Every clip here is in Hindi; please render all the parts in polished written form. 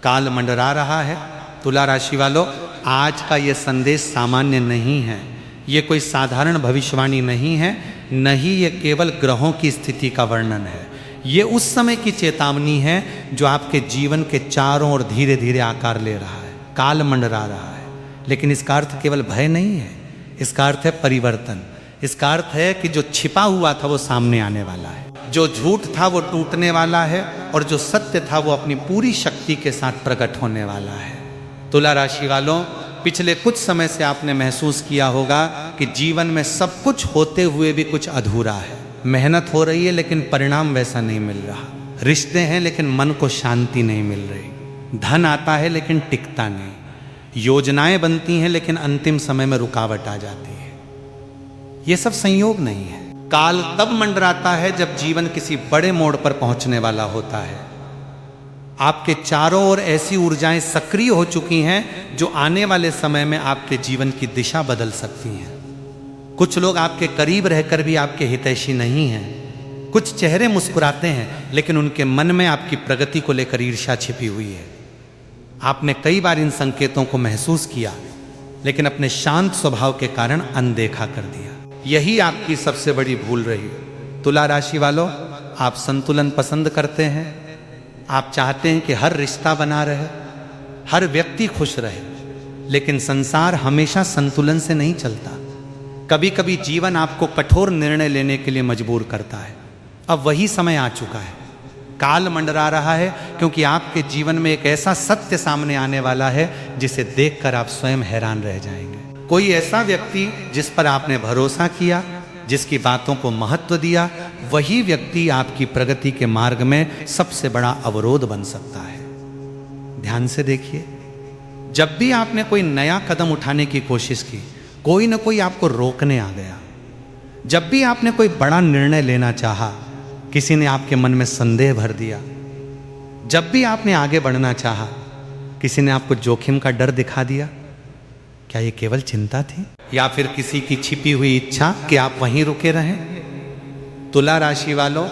काल मंडरा रहा है। तुला राशि वालों, आज का ये संदेश सामान्य नहीं है, ये कोई साधारण भविष्यवाणी नहीं है, न ही ये केवल ग्रहों की स्थिति का वर्णन है। ये उस समय की चेतावनी है जो आपके जीवन के चारों ओर धीरे धीरे आकार ले रहा है, काल मंडरा रहा है। लेकिन इसका अर्थ केवल भय नहीं है, इसका अर्थ है परिवर्तन। इसका अर्थ है कि जो छिपा हुआ था वो सामने आने वाला है, जो झूठ था वो टूटने वाला है, और जो सत्य था वो अपनी पूरी शक्ति के साथ प्रकट होने वाला है। तुला राशि वालों, पिछले कुछ समय से आपने महसूस किया होगा कि जीवन में सब कुछ होते हुए भी कुछ अधूरा है। मेहनत हो रही है लेकिन परिणाम वैसा नहीं मिल रहा, रिश्ते हैं लेकिन मन को शांति नहीं मिल रही, धन आता है लेकिन टिकता नहीं, योजनाएं बनती हैं लेकिन अंतिम समय में रुकावट आ जाती है। ये सब संयोग नहीं है। काल तब मंडराता है जब जीवन किसी बड़े मोड़ पर पहुंचने वाला होता है। आपके चारों ओर ऐसी ऊर्जाएं सक्रिय हो चुकी हैं जो आने वाले समय में आपके जीवन की दिशा बदल सकती हैं। कुछ लोग आपके करीब रहकर भी आपके हितैषी नहीं हैं, कुछ चेहरे मुस्कुराते हैं लेकिन उनके मन में आपकी प्रगति को लेकर ईर्ष्या छिपी हुई है। आपने कई बार इन संकेतों को महसूस किया लेकिन अपने शांत स्वभाव के कारण अनदेखा कर दिया। यही आपकी सबसे बड़ी भूल रही। तुला राशि वालों, आप संतुलन पसंद करते हैं, आप चाहते हैं कि हर रिश्ता बना रहे, हर व्यक्ति खुश रहे, लेकिन संसार हमेशा संतुलन से नहीं चलता। कभी कभी जीवन आपको कठोर निर्णय लेने के लिए मजबूर करता है। अब वही समय आ चुका है, काल मंडरा रहा है, क्योंकि आपके जीवन में एक ऐसा सत्य सामने आने वाला है जिसे देखकर आप स्वयं हैरान रह जाएंगे। कोई ऐसा व्यक्ति जिस पर आपने भरोसा किया, जिसकी बातों को महत्व दिया, वही व्यक्ति आपकी प्रगति के मार्ग में सबसे बड़ा अवरोध बन सकता है। ध्यान से देखिए, जब भी आपने कोई नया कदम उठाने की कोशिश की, कोई न कोई आपको रोकने आ गया। जब भी आपने कोई बड़ा निर्णय लेना चाहा, किसी ने आपके मन में संदेह भर दिया। जब भी आपने आगे बढ़ना चाहा, किसी ने आपको जोखिम का डर दिखा दिया। क्या ये केवल चिंता थी या फिर किसी की छिपी हुई इच्छा कि आप वहीं रुके रहें? तुला राशि वालों,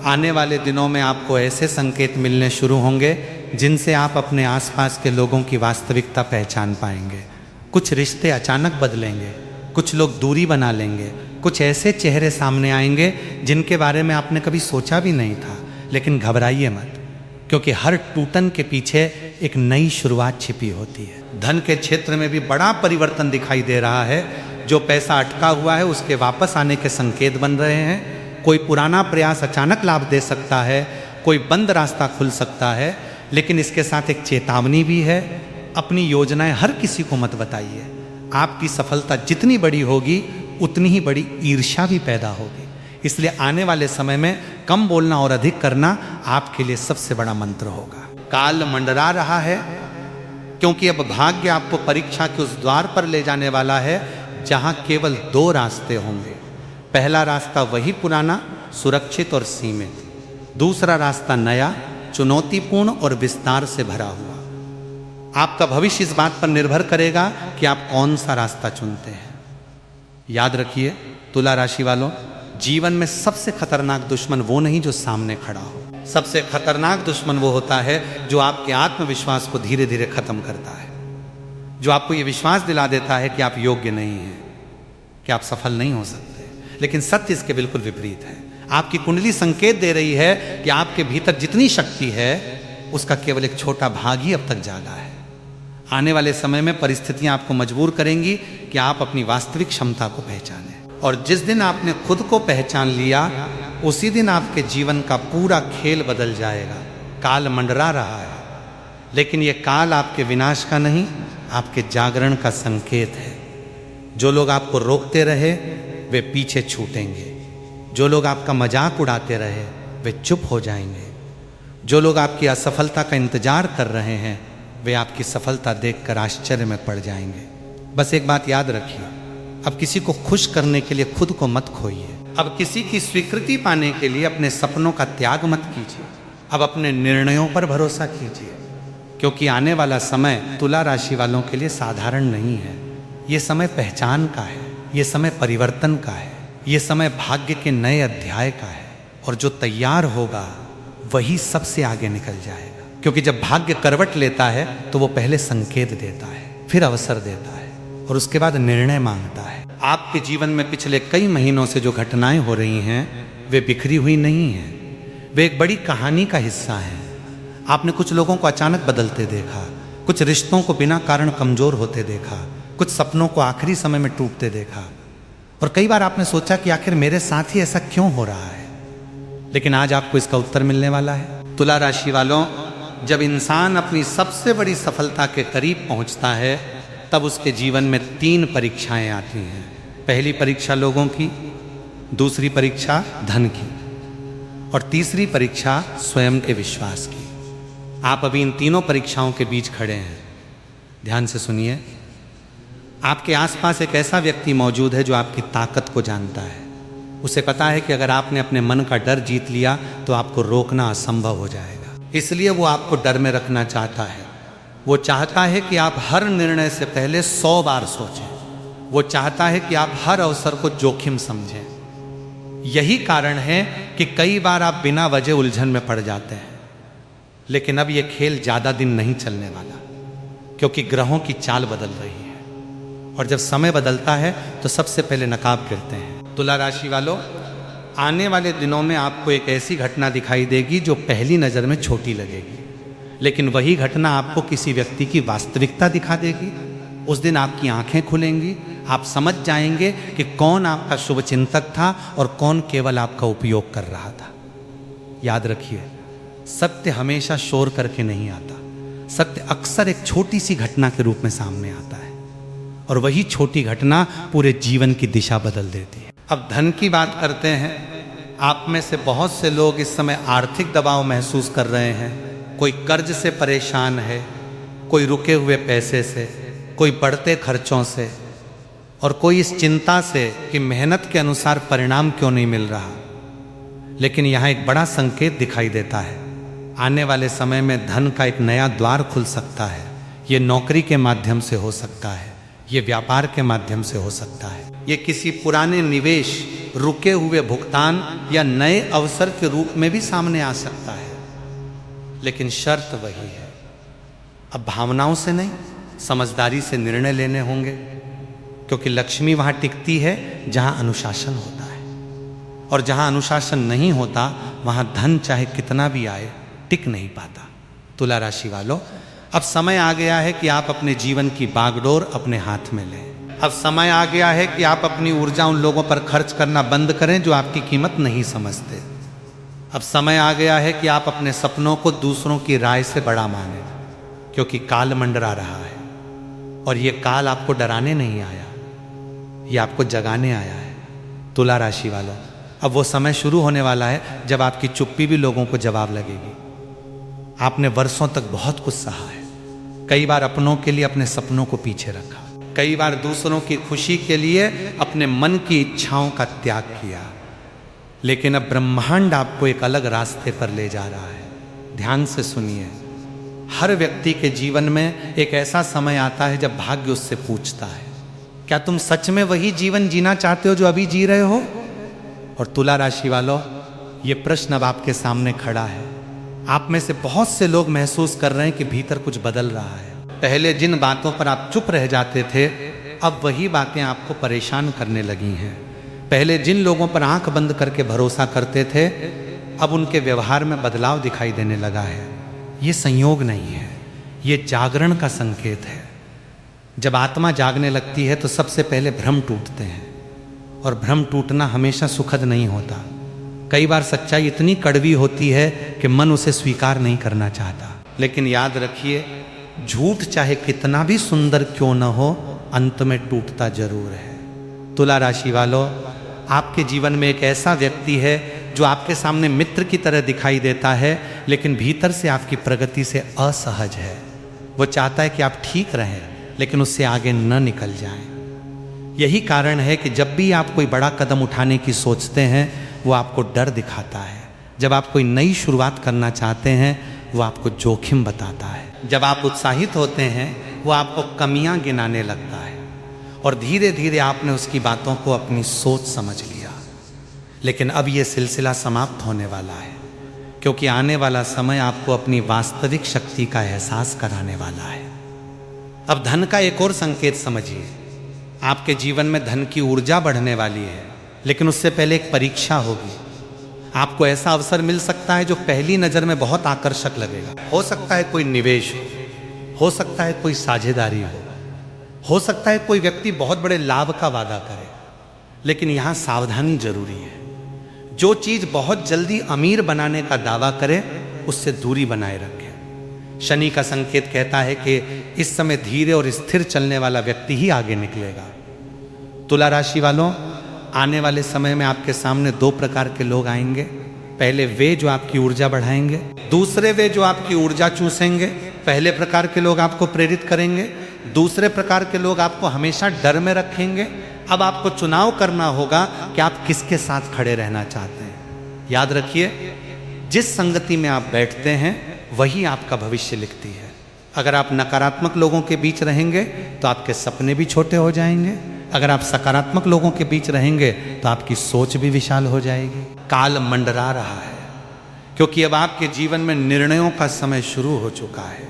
आने वाले दिनों में आपको ऐसे संकेत मिलने शुरू होंगे जिनसे आप अपने आसपास के लोगों की वास्तविकता पहचान पाएंगे। कुछ रिश्ते अचानक बदलेंगे, कुछ लोग दूरी बना लेंगे, कुछ ऐसे चेहरे सामने आएंगे जिनके बारे में आपने कभी सोचा भी नहीं था। लेकिन घबराइए मत, क्योंकि हर टूटन के पीछे एक नई शुरुआत छिपी होती है। धन के क्षेत्र में भी बड़ा परिवर्तन दिखाई दे रहा है। जो पैसा अटका हुआ है उसके वापस आने के संकेत बन रहे हैं। कोई पुराना प्रयास अचानक लाभ दे सकता है, कोई बंद रास्ता खुल सकता है। लेकिन इसके साथ एक चेतावनी भी है, अपनी योजनाएं हर किसी को मत बताइए। आपकी सफलता जितनी बड़ी होगी उतनी ही बड़ी ईर्ष्या भी पैदा होगी। इसलिए आने वाले समय में कम बोलना और अधिक करना आपके लिए सबसे बड़ा मंत्र होगा। काल मंडरा रहा है क्योंकि अब भाग्य आपको परीक्षा के उस द्वार पर ले जाने वाला है जहां केवल दो रास्ते होंगे। पहला रास्ता वही पुराना, सुरक्षित और सीमित। दूसरा रास्ता नया, चुनौतीपूर्ण और विस्तार से भरा हुआ। आपका भविष्य इस बात पर निर्भर करेगा कि आप कौन सा रास्ता चुनते हैं। याद रखिए तुला राशि वालों, जीवन में सबसे खतरनाक दुश्मन वो नहीं जो सामने खड़ा हो। सबसे खतरनाक दुश्मन वो होता है जो आपके आत्मविश्वास को धीरे धीरे खत्म करता है, जो आपको ये विश्वास दिला देता है कि आप योग्य नहीं हैं, कि आप सफल नहीं हो सकते। लेकिन सत्य इसके बिल्कुल विपरीत है। आपकी कुंडली संकेत दे रही है कि आपके भीतर जितनी शक्ति है उसका केवल एक छोटा भाग ही अब तक जागा है। आने वाले समय में परिस्थितियां आपको मजबूर करेंगी कि आप अपनी वास्तविक क्षमता को पहचानें। और जिस दिन आपने खुद को पहचान लिया, उसी दिन आपके जीवन का पूरा खेल बदल जाएगा। काल मंडरा रहा है, लेकिन यह काल आपके विनाश का नहीं, आपके जागरण का संकेत है। जो लोग आपको रोकते रहे वे पीछे छूटेंगे, जो लोग आपका मजाक उड़ाते रहे वे चुप हो जाएंगे, जो लोग आपकी असफलता का इंतजार कर रहे हैं वे आपकी सफलता देखकर आश्चर्य में पड़ जाएंगे। बस एक बात याद रखिए, अब किसी को खुश करने के लिए खुद को मत खोइए। अब किसी की स्वीकृति पाने के लिए अपने सपनों का त्याग मत कीजिए। अब अपने निर्णयों पर भरोसा कीजिए, क्योंकि आने वाला समय तुला राशि वालों के लिए साधारण नहीं है। ये समय पहचान का है, ये समय परिवर्तन का है, ये समय भाग्य के नए अध्याय का है। और जो तैयार होगा वही सबसे आगे निकल जाएगा, क्योंकि जब भाग्य करवट लेता है तो वो पहले संकेत देता है, फिर अवसर देता है और उसके बाद निर्णय मांगता है। आपके जीवन में पिछले कई महीनों से जो घटनाएं हो रही हैं वे बिखरी हुई नहीं हैं, वे एक बड़ी कहानी का हिस्सा हैं। आपने कुछ लोगों को अचानक बदलते देखा, कुछ रिश्तों को बिना कारण कमजोर होते देखा, कुछ सपनों को आखिरी समय में टूटते देखा और कई बार आपने सोचा कि आखिर मेरे साथ ही ऐसा क्यों हो रहा है। लेकिन आज आपको इसका उत्तर मिलने वाला है। तुला राशि वालों, जब इंसान अपनी सबसे बड़ी सफलता के करीब पहुंचता है तब उसके जीवन में 3 परीक्षाएं आती हैं। पहली परीक्षा लोगों की, दूसरी परीक्षा धन की और तीसरी परीक्षा स्वयं के विश्वास की। आप अभी इन तीनों परीक्षाओं के बीच खड़े हैं। ध्यान से सुनिए। आपके आसपास एक ऐसा व्यक्ति मौजूद है जो आपकी ताकत को जानता है। उसे पता है कि अगर आपने अपने मन का डर जीत लिया तो आपको रोकना असंभव हो जाएगा। इसलिए वो आपको डर में रखना चाहता है। वो चाहता है कि आप हर निर्णय से पहले 100 बार सोचें। वो चाहता है कि आप हर अवसर को जोखिम समझें। यही कारण है कि कई बार आप बिना वजह उलझन में पड़ जाते हैं। लेकिन अब ये खेल ज़्यादा दिन नहीं चलने वाला, क्योंकि ग्रहों की चाल बदल रही है और जब समय बदलता है तो सबसे पहले नकाब गिरते हैं। तुला राशि वालों, आने वाले दिनों में आपको एक ऐसी घटना दिखाई देगी जो पहली नज़र में छोटी लगेगी, लेकिन वही घटना आपको किसी व्यक्ति की वास्तविकता दिखा देगी। उस दिन आपकी आंखें खुलेंगी, आप समझ जाएंगे कि कौन आपका शुभचिंतक था और कौन केवल आपका उपयोग कर रहा था। याद रखिए, सत्य हमेशा शोर करके नहीं आता। सत्य अक्सर एक छोटी सी घटना के रूप में सामने आता है और वही छोटी घटना पूरे जीवन की दिशा बदल देती है। अब धन की बात करते हैं। आप में से बहुत से लोग इस समय आर्थिक दबाव महसूस कर रहे हैं। कोई कर्ज से परेशान है, कोई रुके हुए पैसे से, कोई बढ़ते खर्चों से और कोई इस चिंता से कि मेहनत के अनुसार परिणाम क्यों नहीं मिल रहा। लेकिन यहाँ एक बड़ा संकेत दिखाई देता है। आने वाले समय में धन का एक नया द्वार खुल सकता है। ये नौकरी के माध्यम से हो सकता है, ये व्यापार के माध्यम से हो सकता है, ये किसी पुराने निवेश, रुके हुए भुगतान या नए अवसर के रूप में भी सामने आ सकता है। लेकिन शर्त वही है, अब भावनाओं से नहीं, समझदारी से निर्णय लेने होंगे, क्योंकि लक्ष्मी वहाँ टिकती है जहाँ अनुशासन होता है और जहाँ अनुशासन नहीं होता वहाँ धन चाहे कितना भी आए टिक नहीं पाता। तुला राशि वालों, अब समय आ गया है कि आप अपने जीवन की बागडोर अपने हाथ में लें। अब समय आ गया है कि आप अपनी ऊर्जा उन लोगों पर खर्च करना बंद करें जो आपकी कीमत नहीं समझते। अब समय आ गया है कि आप अपने सपनों को दूसरों की राय से बड़ा मानें, क्योंकि काल मंडरा रहा है और ये काल आपको डराने नहीं आया, ये आपको जगाने आया है। तुला राशि वालों, अब वो समय शुरू होने वाला है जब आपकी चुप्पी भी लोगों को जवाब लगेगी। आपने वर्षों तक बहुत कुछ सहा है। कई बार अपनों के लिए अपने सपनों को पीछे रखा, कई बार दूसरों की खुशी के लिए अपने मन की इच्छाओं का त्याग किया। लेकिन अब ब्रह्मांड आपको एक अलग रास्ते पर ले जा रहा है। ध्यान से सुनिए। हर व्यक्ति के जीवन में एक ऐसा समय आता है जब भाग्य उससे पूछता है, क्या तुम सच में वही जीवन जीना चाहते हो जो अभी जी रहे हो? और तुला राशि वालों, ये प्रश्न अब आपके सामने खड़ा है। आप में से बहुत से लोग महसूस कर रहे हैं कि भीतर कुछ बदल रहा है। पहले जिन बातों पर आप चुप रह जाते थे, अब वही बातें आपको परेशान करने लगी हैं। पहले जिन लोगों पर आंख बंद करके भरोसा करते थे, अब उनके व्यवहार में बदलाव दिखाई देने लगा है। ये संयोग नहीं है, ये जागरण का संकेत है। जब आत्मा जागने लगती है तो सबसे पहले भ्रम टूटते हैं और भ्रम टूटना हमेशा सुखद नहीं होता। कई बार सच्चाई इतनी कड़वी होती है कि मन उसे स्वीकार नहीं करना चाहता। लेकिन याद रखिए, झूठ चाहे कितना भी सुंदर क्यों न हो, अंत में टूटता जरूर है। तुला राशि वालों, आपके जीवन में एक ऐसा व्यक्ति है जो आपके सामने मित्र की तरह दिखाई देता है, लेकिन भीतर से आपकी प्रगति से असहज है। वो चाहता है कि आप ठीक रहें, लेकिन उससे आगे न निकल जाएं। यही कारण है कि जब भी आप कोई बड़ा कदम उठाने की सोचते हैं, वो आपको डर दिखाता है। जब आप कोई नई शुरुआत करना चाहते हैं, वो आपको जोखिम बताता है। जब आप उत्साहित होते हैं, वो आपको कमियां गिनाने लगता है और धीरे धीरे आपने उसकी बातों को अपनी सोच समझ लिया। लेकिन अब ये सिलसिला समाप्त होने वाला है, क्योंकि आने वाला समय आपको अपनी वास्तविक शक्ति का एहसास कराने वाला है। अब धन का एक और संकेत समझिए। आपके जीवन में धन की ऊर्जा बढ़ने वाली है, लेकिन उससे पहले एक परीक्षा होगी। आपको ऐसा अवसर मिल सकता है जो पहली नज़र में बहुत आकर्षक लगेगा। हो सकता है कोई निवेश हो सकता है कोई साझेदारी हो सकता है कोई व्यक्ति बहुत बड़े लाभ का वादा करे, लेकिन यहाँ सावधानी जरूरी है। जो चीज़ बहुत जल्दी अमीर बनाने का दावा करे उससे दूरी बनाए रखें। शनि का संकेत कहता है कि इस समय धीरे और स्थिर चलने वाला व्यक्ति ही आगे निकलेगा। तुला राशि वालों, आने वाले समय में आपके सामने दो प्रकार के लोग आएंगे। पहले वे जो आपकी ऊर्जा बढ़ाएंगे, दूसरे वे जो आपकी ऊर्जा चूसेंगे। पहले प्रकार के लोग आपको प्रेरित करेंगे, दूसरे प्रकार के लोग आपको हमेशा डर में रखेंगे। अब आपको चुनाव करना होगा कि आप किसके साथ खड़े रहना चाहते हैं। याद रखिए, जिस संगति में आप बैठते हैं वही आपका भविष्य लिखती है। अगर आप नकारात्मक लोगों के बीच रहेंगे तो आपके सपने भी छोटे हो जाएंगे। अगर आप सकारात्मक लोगों के बीच रहेंगे तो आपकी सोच भी विशाल हो जाएगी। काल मंडरा रहा है, क्योंकि अब आपके जीवन में निर्णयों का समय शुरू हो चुका है।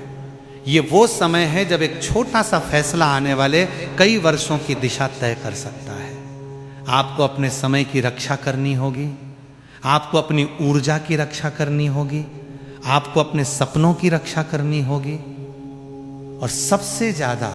ये वो समय है जब एक छोटा सा फैसला आने वाले कई वर्षों की दिशा तय कर सकता है। आपको अपने समय की रक्षा करनी होगी, आपको अपनी ऊर्जा की रक्षा करनी होगी, आपको अपने सपनों की रक्षा करनी होगी, और सबसे ज्यादा